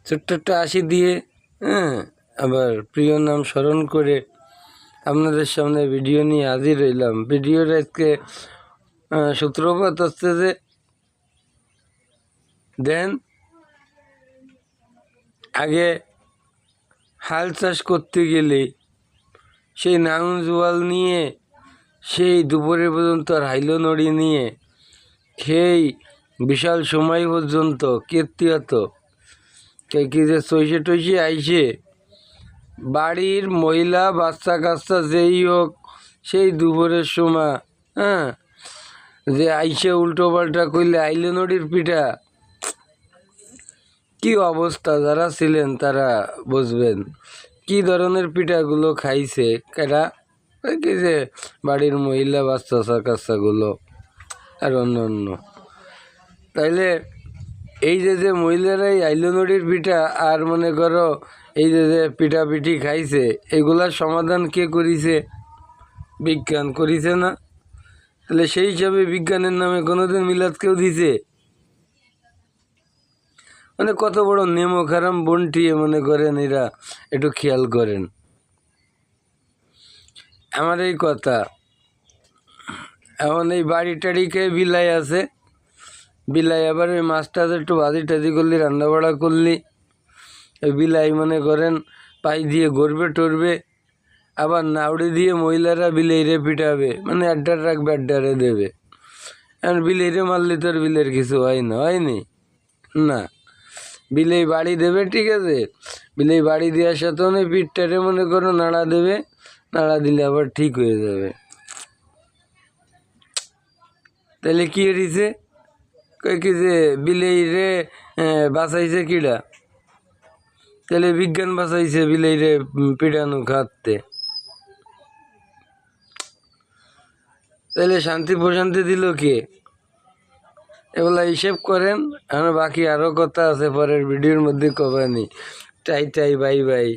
ছোট্ট একটা হাসি দিয়ে, হ্যাঁ, আবার প্রিয় নাম স্মরণ করে আপনাদের সামনে ভিডিও নিয়ে হাজির হইলাম। ভিডিওর আজকে সূত্রপাত হচ্ছে যে দেন আগে হাল চাষ করতে গেলে সেই নাঙল জোয়াল নিয়ে সেই দুপুরে পর্যন্ত হাইলো নড়ি নিয়ে সেই বিশাল সময় পর্যন্ত কীর্তি হতো কি যে চইসে টইসে আইসে বাড়ির মহিলা বাচ্চা কাচ্চা যেই হোক সেই দুপুরের সময়, হ্যাঁ, যে আইসে উল্টো পাল্টা করলে আইলো নড়ির পিঠা কি অবস্থা, যারা ছিলেন তারা বুঝবেন কি ধরনের পিঠাগুলো খাইছে কারা, কি যে বাড়ির মহিলা বাচ্চা কাচ্চাগুলো আর অন্য অন্য। তাইলে এই যে মহিলারাই আইলো নড়ির পিঠা আর মনে করো এই যে পিঠাপিঠি খাইছে, এগুলার সমাধান কে করিছে? বিজ্ঞান করিছে না? তাহলে সেই হিসাবে বিজ্ঞানের নামে কোনোদিন মিলাদ কেউ দিছে? মানে কত বড় নেমো খারাম বন্টিয়ে মনে করেন এরা, একটু খেয়াল করেন আমার এই কথা। এখন এই বাড়ি টাড়ি খেয়ে বিলাই আছে, বিলাই আবার ওই মাছটা একটু ভাজি টাজি করলি, রান্না বাড়া করলি, ওই বিলাই মনে করেন পাই দিয়ে গড়বে টরবে, আবার নাউড়ি দিয়ে মহিলারা বিলেইরে পিটাবে, মানে আড্ডার রাখবে, আড্ডারে দেবে। এখন বিলেইরে মারলে তোর বিলের কিছু হয় না, হয়নি না, বিলেই বাড়ি দেবে, ঠিক আছে, বিলেই বাড়ি দেওয়ার সাথে অনেক পিঠটারে মনে করো নাড়া দেবে, নাড়া দিলে আবার ঠিক হয়ে যাবে। তাহলে কি হয়েছে? কয় কি যে বিলেই রে বাঁচাইছে কিডা? তাহলে বিজ্ঞান বাঁচাইছে বিলেই রে পিটানো খাতে। তাহলে শান্তি প্রশান্তি দিল কে? এগুলা হিসেব করেন। আমার বাকি আরও কথা আছে পরের ভিডিওর মধ্যে কবানি। টাই টাই বাই বাই।